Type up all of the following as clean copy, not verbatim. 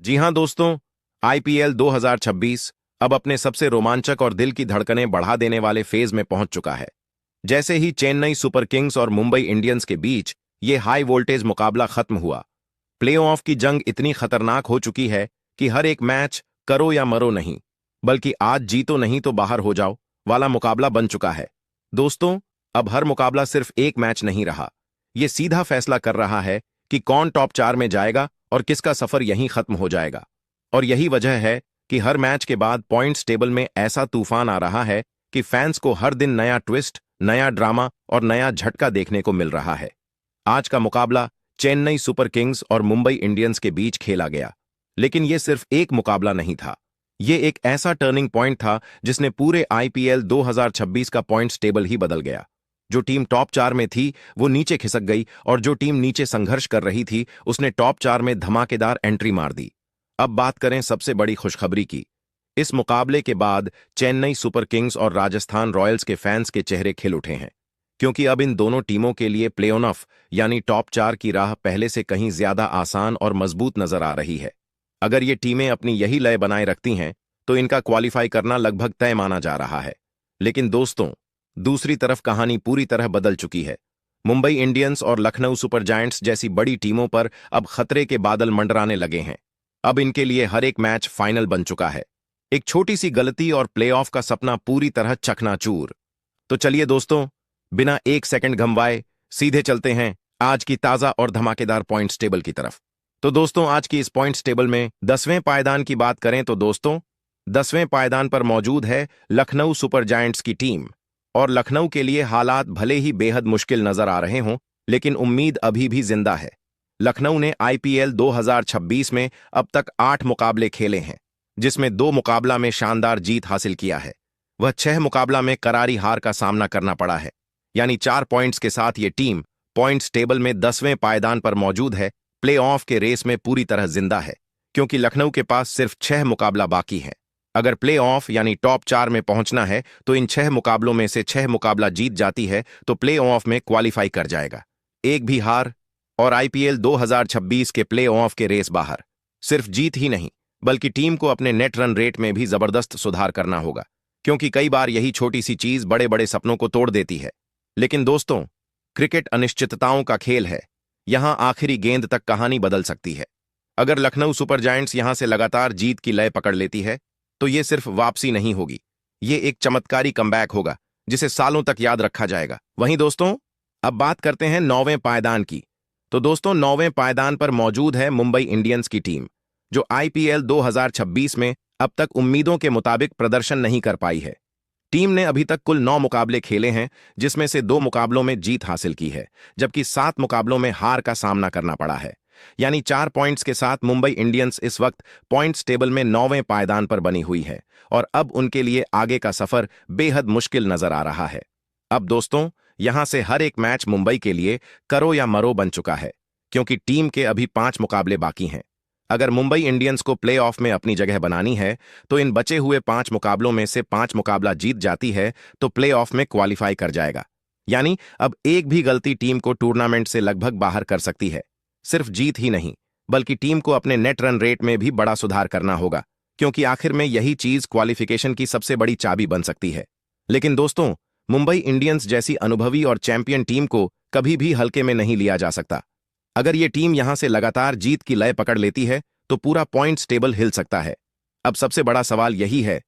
जी हां दोस्तों, आईपीएल 2026 अब अपने सबसे रोमांचक और दिल की धड़कनें बढ़ा देने वाले फेज में पहुंच चुका है। जैसे ही चेन्नई सुपर किंग्स और मुंबई इंडियंस के बीच ये हाई वोल्टेज मुकाबला खत्म हुआ, प्लेऑफ की जंग इतनी खतरनाक हो चुकी है कि हर एक मैच करो या मरो नहीं, बल्कि आज जीतो नहीं तो बाहर हो जाओ वाला मुकाबला बन चुका है। दोस्तों, अब हर मुकाबला सिर्फ एक मैच नहीं रहा, ये सीधा फैसला कर रहा है कि कौन टॉप 4 में जाएगा और किसका सफर यहीं खत्म हो जाएगा। और यही वजह है कि हर मैच के बाद पॉइंट्स टेबल में ऐसा तूफान आ रहा है कि फैंस को हर दिन नया ट्विस्ट, नया ड्रामा और नया झटका देखने को मिल रहा है। आज का मुकाबला चेन्नई सुपर किंग्स और मुंबई इंडियंस के बीच खेला गया, लेकिन यह सिर्फ एक मुकाबला नहीं था। ये एक ऐसा टर्निंग पॉइंट था जिसने पूरे आईपीएल 2026 का पॉइंट्स टेबल ही बदल गया। जो टीम टॉप 4 में थी वो नीचे खिसक गई और जो टीम नीचे संघर्ष कर रही थी उसने टॉप 4 में धमाकेदार एंट्री मार दी। अब बात करें सबसे बड़ी खुशखबरी की। इस मुकाबले के बाद चेन्नई सुपर किंग्स और राजस्थान रॉयल्स के फैंस के चेहरे खिल उठे हैं, क्योंकि अब इन दोनों टीमों के लिए प्ले ऑफ यानी टॉप 4 की राह पहले से कहीं ज्यादा आसान और मजबूत नजर आ रही है। अगर ये टीमें अपनी यही लय बनाए रखती हैं तो इनका क्वालिफाई करना लगभग तय माना जा रहा है। लेकिन दोस्तों, दूसरी तरफ कहानी पूरी तरह बदल चुकी है। मुंबई इंडियंस और लखनऊ सुपर जायंट्स जैसी बड़ी टीमों पर अब खतरे के बादल मंडराने लगे हैं। अब इनके लिए हर एक मैच फाइनल बन चुका है। एक छोटी सी गलती और प्लेऑफ का सपना पूरी तरह चकनाचूर। तो चलिए दोस्तों, बिना एक सेकंड गंवाए सीधे चलते हैं आज की ताजा और धमाकेदार पॉइंट्स टेबल की तरफ। तो दोस्तों, आज की इस पॉइंट्स टेबल में 10वें पायदान की बात करें तो दोस्तों, 10वें पायदान पर मौजूद है लखनऊ सुपर जायंट्स की टीम। और लखनऊ के लिए हालात भले ही बेहद मुश्किल नजर आ रहे हों, लेकिन उम्मीद अभी भी जिंदा है। लखनऊ ने आईपीएल 2026 में अब तक 8 मुकाबले खेले हैं, जिसमें 2 मुकाबला में शानदार जीत हासिल किया है। वह 6 मुकाबला में करारी हार का सामना करना पड़ा है। यानी 4 पॉइंट्स के साथ ये टीम पॉइंट्स टेबल में 10वें पायदान पर मौजूद है। प्ले ऑफ के रेस में पूरी तरह जिंदा है, क्योंकि लखनऊ के पास सिर्फ 6 मुकाबला बाकी है। अगर प्ले ऑफ यानी टॉप 4 में पहुंचना है तो इन 6 मुकाबलों में से 6 मुकाबला जीत जाती है तो प्ले ऑफ में क्वालिफाई कर जाएगा। एक भी हार और आईपीएल 2026 के प्ले ऑफ के रेस बाहर। सिर्फ जीत ही नहीं, बल्कि टीम को अपने नेट रन रेट में भी जबरदस्त सुधार करना होगा, क्योंकि कई बार यही छोटी सी चीज बड़े बड़े सपनों को तोड़ देती है। लेकिन दोस्तों, क्रिकेट अनिश्चितताओं का खेल है। यहां आखिरी गेंद तक कहानी बदल सकती है। अगर लखनऊ सुपर जायंट्स यहां से लगातार जीत की लय पकड़ लेती है तो ये सिर्फ वापसी नहीं होगी, ये एक चमत्कारी कमबैक होगा जिसे सालों तक याद रखा जाएगा। वहीं दोस्तों, अब बात करते हैं 9वें पायदान की। तो दोस्तों, 9वें पायदान पर मौजूद है मुंबई इंडियंस की टीम, जो आईपीएल 2026 में अब तक उम्मीदों के मुताबिक प्रदर्शन नहीं कर पाई है। टीम ने अभी तक कुल 9 मुकाबले खेले हैं, जिसमें से 2 मुकाबलों में जीत हासिल की है, जबकि 7 मुकाबलों में हार का सामना करना पड़ा है। यानी 4 पॉइंट्स के साथ मुंबई इंडियंस इस वक्त पॉइंट्स टेबल में 9वें पायदान पर बनी हुई है और अब उनके लिए आगे का सफर बेहद मुश्किल नजर आ रहा है। अब दोस्तों, यहां से हर एक मैच मुंबई के लिए करो या मरो बन चुका है, क्योंकि टीम के अभी 5 मुकाबले बाकी हैं। अगर मुंबई इंडियंस को प्ले ऑफ में अपनी जगह बनानी है तो इन बचे हुए 5 मुकाबलों में से 5 मुकाबला जीत जाती है तो प्ले ऑफ में क्वालिफाई कर जाएगा। यानी अब एक भी गलती टीम को टूर्नामेंट से लगभग बाहर कर सकती है। सिर्फ जीत ही नहीं, बल्कि टीम को अपने नेट रन रेट में भी बड़ा सुधार करना होगा, क्योंकि आखिर में यही चीज क्वालिफिकेशन की सबसे बड़ी चाबी बन सकती है। लेकिन दोस्तों, मुंबई इंडियंस जैसी अनुभवी और चैंपियन टीम को कभी भी हल्के में नहीं लिया जा सकता। अगर ये टीम यहां से लगातार जीत की लय पकड़ लेती है तो पूरा पॉइंट्स टेबल हिल सकता है। अब सबसे बड़ा सवाल यही है,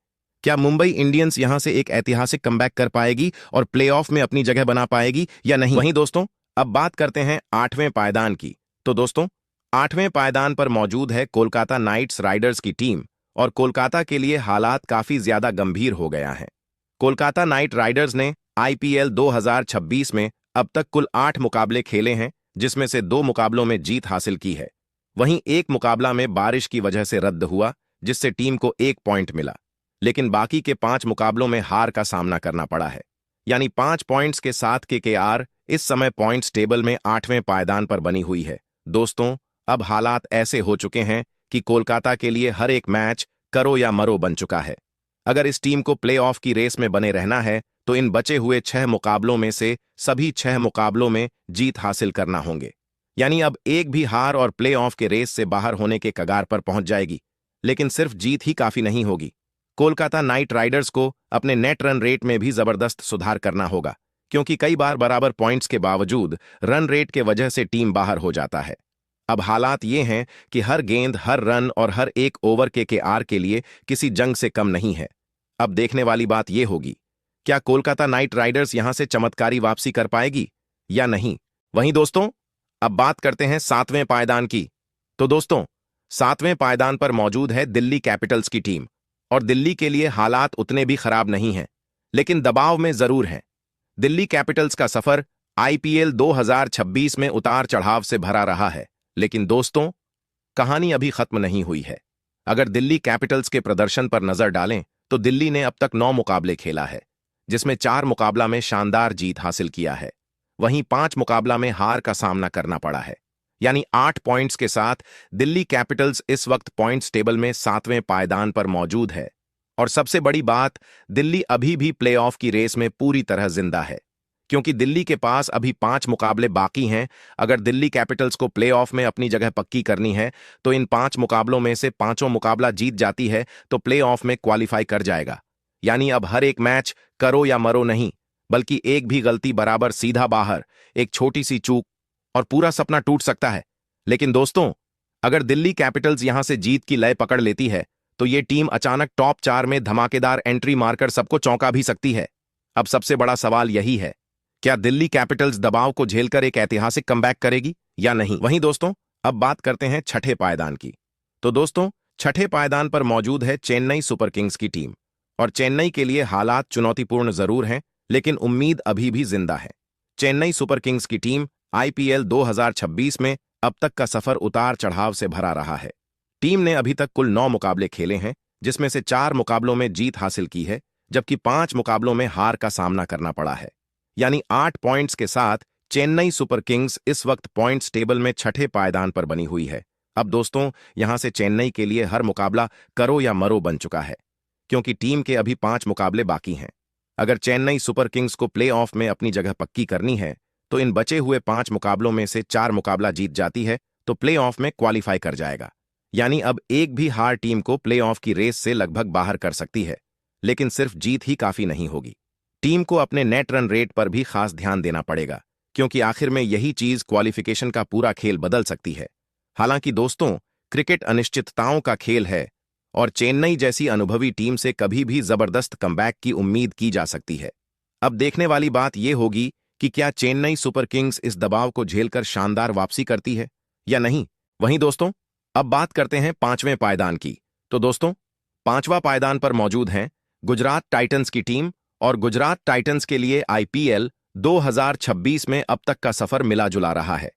क्या मुंबई इंडियंस यहां से एक ऐतिहासिक कमबैक कर पाएगी और प्लेऑफ में अपनी जगह बना पाएगी या नहीं? वहीं दोस्तों, अब बात करते हैं 8वें पायदान की। तो दोस्तों, 8वें पायदान पर मौजूद है कोलकाता नाइट्स राइडर्स की टीम और कोलकाता के लिए हालात काफी ज्यादा गंभीर हो गया है। कोलकाता नाइट राइडर्स ने आईपीएल 2026 में अब तक कुल 8 मुकाबले खेले हैं, जिसमें से 2 मुकाबलों में जीत हासिल की है। वहीं एक मुकाबला में बारिश की वजह से रद्द हुआ, जिससे टीम को 1 पॉइंट मिला। लेकिन बाकी के 5 मुकाबलों में हार का सामना करना पड़ा है। यानी 5 पॉइंट्स के साथ केकेआर इस समय पॉइंट्स टेबल में 8वें पायदान पर बनी हुई है। दोस्तों, अब हालात ऐसे हो चुके हैं कि कोलकाता के लिए हर एक मैच करो या मरो बन चुका है। अगर इस टीम को प्ले ऑफ की रेस में बने रहना है तो इन बचे हुए 6 मुकाबलों में से सभी 6 मुकाबलों में जीत हासिल करना होंगे। यानी अब एक भी हार और प्लेऑफ के रेस से बाहर होने के कगार पर पहुंच जाएगी। लेकिन सिर्फ जीत ही काफी नहीं होगी। कोलकाता नाइट राइडर्स को अपने नेट रन रेट में भी जबरदस्त सुधार करना होगा, क्योंकि कई बार बराबर पॉइंट्स के बावजूद रन रेट के वजह से टीम बाहर हो जाता है। अब हालात ये हैं कि हर गेंद, हर रन और हर एक ओवर के आर के लिए किसी जंग से कम नहीं है। अब देखने वाली बात यह होगी, क्या कोलकाता नाइट राइडर्स यहां से चमत्कारी वापसी कर पाएगी या नहीं। वहीं दोस्तों, अब बात करते हैं 7वें पायदान की। तो दोस्तों, 7वें पायदान पर मौजूद है दिल्ली कैपिटल्स की टीम। और दिल्ली के लिए हालात उतने भी खराब नहीं हैं, लेकिन दबाव में जरूर हैं। दिल्ली कैपिटल्स का सफर आईपीएल 2026 में उतार चढ़ाव से भरा रहा है। लेकिन दोस्तों, कहानी अभी खत्म नहीं हुई है। अगर दिल्ली कैपिटल्स के प्रदर्शन पर नजर डालें तो दिल्ली ने अब तक 9 मुकाबले खेला है, जिसमें 4 मुकाबला में शानदार जीत हासिल किया है। वहीं 5 मुकाबला में हार का सामना करना पड़ा है। यानी 8 पॉइंट्स के साथ दिल्ली कैपिटल्स इस वक्त पॉइंट्स टेबल में 7वें पायदान पर मौजूद है। और सबसे बड़ी बात, दिल्ली अभी भी प्लेऑफ की रेस में पूरी तरह जिंदा है, क्योंकि दिल्ली के पास अभी 5 मुकाबले बाकी हैं। अगर दिल्ली कैपिटल्स को प्लेऑफ में अपनी जगह पक्की करनी है तो इन 5 मुकाबलों में से 5 मुकाबला जीत जाती है तो प्लेऑफ में क्वालिफाई कर जाएगा। यानी अब हर एक मैच करो या मरो नहीं, बल्कि एक भी गलती बराबर सीधा बाहर, एक छोटी सी चूक और पूरा सपना टूट सकता है। लेकिन दोस्तों, अगर दिल्ली कैपिटल्स यहां से जीत की लय पकड़ लेती है तो ये टीम अचानक टॉप 4 में धमाकेदार एंट्री मारकर सबको चौंका भी सकती है। अब सबसे बड़ा सवाल यही है, क्या दिल्ली कैपिटल्स दबाव को झेलकर एक ऐतिहासिक कमबैक करेगी या नहीं। वहीं दोस्तों, अब बात करते हैं छठे पायदान की। तो दोस्तों, छठे पायदान पर मौजूद है चेन्नई सुपर किंग्स की टीम। और चेन्नई के लिए हालात चुनौतीपूर्ण जरूर हैं, लेकिन उम्मीद अभी भी जिंदा है। चेन्नई सुपर किंग्स की टीम आईपीएल 2026 में अब तक का सफर उतार चढ़ाव से भरा रहा है। टीम ने अभी तक कुल 9 मुकाबले खेले हैं, जिसमें से 4 मुकाबलों में जीत हासिल की है, जबकि 5 मुकाबलों में हार का सामना करना पड़ा है। यानी 8 पॉइंट्स के साथ चेन्नई सुपर किंग्स इस वक्त पॉइंट्स टेबल में छठे पायदान पर बनी हुई है। अब दोस्तों, यहां से चेन्नई के लिए हर मुकाबला करो या मरो बन चुका है, क्योंकि टीम के अभी 5 मुकाबले बाकी हैं। अगर चेन्नई सुपर किंग्स को प्ले ऑफ में अपनी जगह पक्की करनी है तो इन बचे हुए 5 मुकाबलों में से 4 मुकाबला जीत जाती है तो प्ले ऑफ में क्वालिफाई कर जाएगा। यानी अब एक भी हार टीम को प्ले ऑफ की रेस से लगभग बाहर कर सकती है। लेकिन सिर्फ जीत ही काफी नहीं होगी। टीम को अपने नेट रन रेट पर भी खास ध्यान देना पड़ेगा, क्योंकि आखिर में यही चीज क्वालिफिकेशन का पूरा खेल बदल सकती है। हालांकि दोस्तों, क्रिकेट अनिश्चितताओं का खेल है और चेन्नई जैसी अनुभवी टीम से कभी भी जबरदस्त कमबैक की उम्मीद की जा सकती है। अब देखने वाली बात यह होगी कि क्या चेन्नई सुपर किंग्स इस दबाव को झेलकर शानदार वापसी करती है या नहीं। वहीं दोस्तों, अब बात करते हैं 5वें पायदान की। तो दोस्तों, 5वां पायदान पर मौजूद हैं गुजरात टाइटंस की टीम। और गुजरात टाइटंस के लिए आईपीएल 2026 में अब तक का सफर मिला जुला रहा है।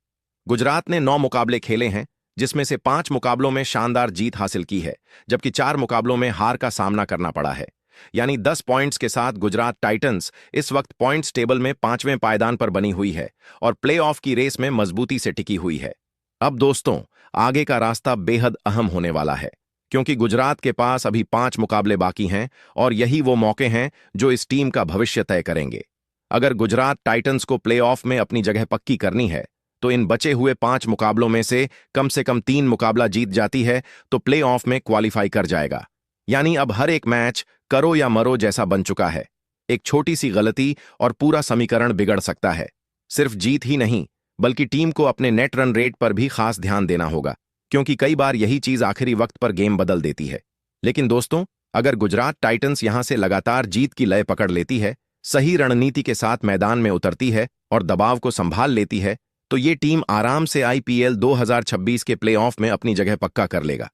गुजरात ने 9 मुकाबले खेले हैं, जिसमें से 5 मुकाबलों में शानदार जीत हासिल की है, जबकि 4 मुकाबलों में हार का सामना करना पड़ा है। यानी 10 पॉइंट्स के साथ गुजरात टाइटंस इस वक्त पॉइंट्स टेबल में 5वें पायदान पर बनी हुई है और प्लेऑफ की रेस में मजबूती से टिकी हुई है। अब दोस्तों, आगे का रास्ता बेहद अहम होने वाला है, क्योंकि गुजरात के पास अभी 5 मुकाबले बाकी हैं और यही वो मौके हैं जो इस टीम का भविष्य तय करेंगे। अगर गुजरात टाइटंस को प्लेऑफ में अपनी जगह पक्की करनी है तो इन बचे हुए 5 मुकाबलों में से कम 3 मुकाबला जीत जाती है तो प्लेऑफ में क्वालिफाई कर जाएगा। यानी अब हर एक मैच करो या मरो जैसा बन चुका है। एक छोटी सी गलती और पूरा समीकरण बिगड़ सकता है। सिर्फ जीत ही नहीं, बल्कि टीम को अपने नेट रन रेट पर भी खास ध्यान देना होगा, क्योंकि कई बार यही चीज आखिरी वक्त पर गेम बदल देती है। लेकिन दोस्तों, अगर गुजरात टाइटंस यहां से लगातार जीत की लय पकड़ लेती है, सही रणनीति के साथ मैदान में उतरती है और दबाव को संभाल लेती है, तो ये टीम आराम से आईपीएल 2026 के प्लेऑफ में अपनी जगह पक्का कर लेगा।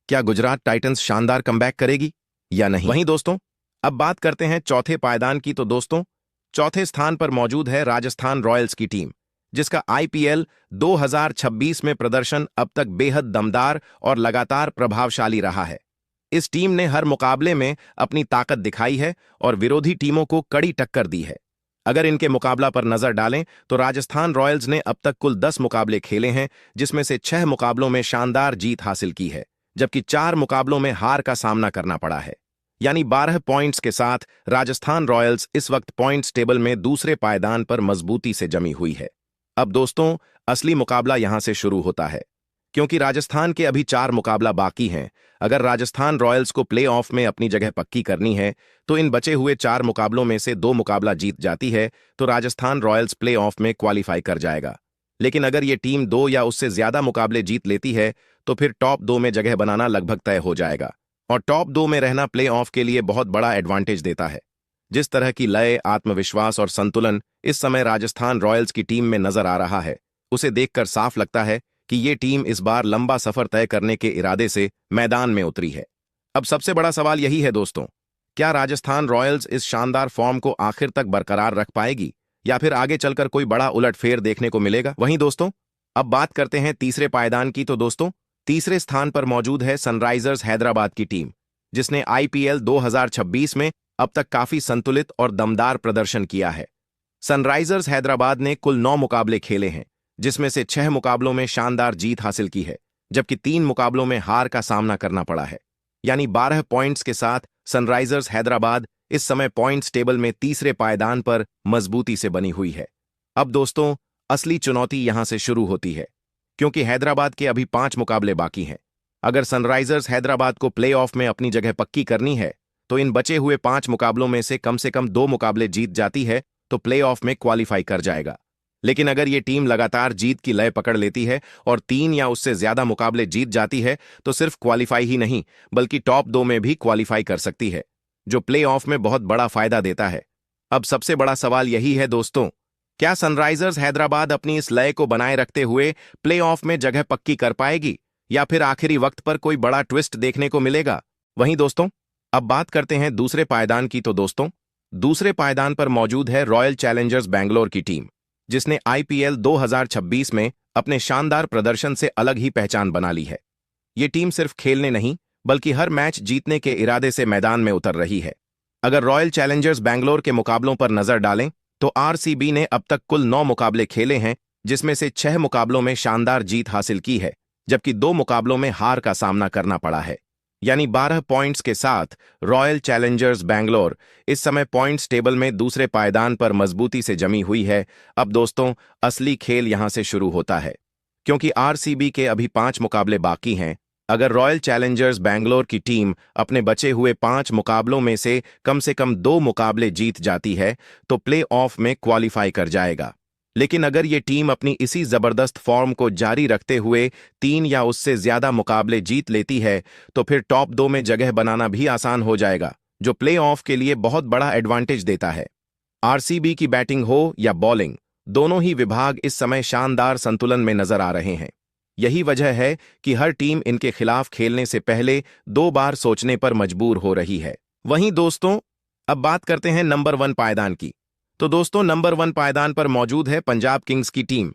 क्या गुजरात टाइटंस शानदार कमबैक करेगी या नहीं। वहीं दोस्तों, अब बात करते हैं चौथे पायदान की। तो दोस्तों, चौथे स्थान पर मौजूद है राजस्थान रॉयल्स की टीम, जिसका आईपीएल 2026 में प्रदर्शन अब तक बेहद दमदार और लगातार प्रभावशाली रहा है। इस टीम ने हर मुकाबले में अपनी ताकत दिखाई है और विरोधी टीमों को कड़ी टक्कर दी है। अगर इनके मुकाबला पर नजर डालें तो राजस्थान रॉयल्स ने अब तक कुल 10 मुकाबले खेले हैं, जिसमें से 6 मुकाबलों में शानदार जीत हासिल की है, जबकि 4 मुकाबलों में हार का सामना करना पड़ा है। यानी 12 पॉइंट्स के साथ राजस्थान रॉयल्स इस वक्त पॉइंट्स टेबल में दूसरे पायदान पर मजबूती से जमी हुई है। अब दोस्तों, असली मुकाबला यहां से शुरू होता है, क्योंकि राजस्थान के अभी 4 मुकाबला बाकी हैं। अगर राजस्थान रॉयल्स को प्लेऑफ में अपनी जगह पक्की करनी है तो इन बचे हुए 4 मुकाबलों में से 2 मुकाबला जीत जाती है तो राजस्थान रॉयल्स प्लेऑफ में क्वालिफाई कर जाएगा। लेकिन अगर ये टीम 2 या उससे ज्यादा मुकाबले जीत लेती है तो फिर टॉप 2 में जगह बनाना लगभग तय हो जाएगा, और टॉप 2 में रहना प्लेऑफ के लिए बहुत बड़ा एडवांटेज देता है। जिस तरह की लय, आत्मविश्वास और संतुलन इस समय राजस्थान रॉयल्स की टीम में नजर आ रहा है, उसे देखकर साफ लगता है कि ये टीम इस बार लंबा सफर तय करने के इरादे से मैदान में उतरी है। अब सबसे बड़ा सवाल यही है दोस्तों, क्या राजस्थान रॉयल्स इस शानदार फॉर्म को आखिर तक बरकरार रख पाएगी या फिर आगे चलकर कोई बड़ा उलटफेर देखने को मिलेगा? वहीं दोस्तों, अब बात करते हैं तीसरे पायदान की। तो दोस्तों, तीसरे स्थान पर मौजूद है सनराइजर्स हैदराबाद की टीम, जिसने आईपीएल 2026 में अब तक काफी संतुलित और दमदार प्रदर्शन किया है। सनराइजर्स हैदराबाद ने कुल 9 मुकाबले खेले हैं, जिसमें से 6 मुकाबलों में शानदार जीत हासिल की है, जबकि 3 मुकाबलों में हार का सामना करना पड़ा है। यानी 12 पॉइंट्स के साथ सनराइजर्स हैदराबाद इस समय पॉइंट्स टेबल में तीसरे पायदान पर मजबूती से बनी हुई है। अब दोस्तों, असली चुनौती यहां से शुरू होती है, क्योंकि हैदराबाद के अभी 5 मुकाबले बाकी हैं। अगर सनराइजर्स हैदराबाद को प्लेऑफ में अपनी जगह पक्की करनी है तो इन बचे हुए 5 मुकाबलों में से कम 2 मुकाबले जीत जाती है तो प्लेऑफ में क्वालिफाई कर जाएगा। लेकिन अगर ये टीम लगातार जीत की लय पकड़ लेती है और 3 या उससे ज्यादा मुकाबले जीत जाती है तो सिर्फ क्वालिफाई ही नहीं बल्कि टॉप 2 में भी क्वालिफाई कर सकती है, जो प्लेऑफ में बहुत बड़ा फायदा देता है। अब सबसे बड़ा सवाल यही है दोस्तों, क्या सनराइजर्स हैदराबाद अपनी इस लय को बनाए रखते हुए प्लेऑफ में जगह पक्की कर पाएगी या फिर आखिरी वक्त पर कोई बड़ा ट्विस्ट देखने को मिलेगा? वहीं दोस्तों, अब बात करते हैं दूसरे पायदान की। तो दोस्तों, दूसरे पायदान पर मौजूद है रॉयल चैलेंजर्स बैंगलोर की टीम, जिसने आईपीएल 2026 में अपने शानदार प्रदर्शन से अलग ही पहचान बना ली है। ये टीम सिर्फ खेलने नहीं बल्कि हर मैच जीतने के इरादे से मैदान में उतर रही है। अगर रॉयल चैलेंजर्स बैंगलोर के मुकाबलों पर नजर डालें तो आरसीबी ने अब तक कुल 9 मुकाबले खेले हैं, जिसमें से 6 मुकाबलों में शानदार जीत हासिल की है, जबकि 2 मुकाबलों में हार का सामना करना पड़ा है। यानी 12 पॉइंट्स के साथ रॉयल चैलेंजर्स बैंगलोर इस समय पॉइंट्स टेबल में दूसरे पायदान पर मजबूती से जमी हुई है। अब दोस्तों, असली खेल यहां से शुरू होता है, क्योंकि आरसीबी के अभी 5 मुकाबले बाकी हैं। अगर रॉयल चैलेंजर्स बैंगलोर की टीम अपने बचे हुए 5 मुकाबलों में से कम 2 मुकाबले जीत जाती है तो प्ले ऑफ में क्वालिफाई कर जाएगा। लेकिन अगर ये टीम अपनी इसी जबरदस्त फॉर्म को जारी रखते हुए 3 या उससे ज्यादा मुकाबले जीत लेती है तो फिर टॉप 2 में जगह बनाना भी आसान हो जाएगा, जो प्ले ऑफ के लिए बहुत बड़ा एडवांटेज देता है। आरसीबी की बैटिंग हो या बॉलिंग, दोनों ही विभाग इस समय शानदार संतुलन में नजर आ रहे हैं। यही वजह है कि हर टीम इनके खिलाफ खेलने से पहले 2 बार सोचने पर मजबूर हो रही है। वहीं दोस्तों, अब बात करते हैं नंबर 1 पायदान की। तो दोस्तों, नंबर 1 पायदान पर मौजूद है पंजाब किंग्स की टीम,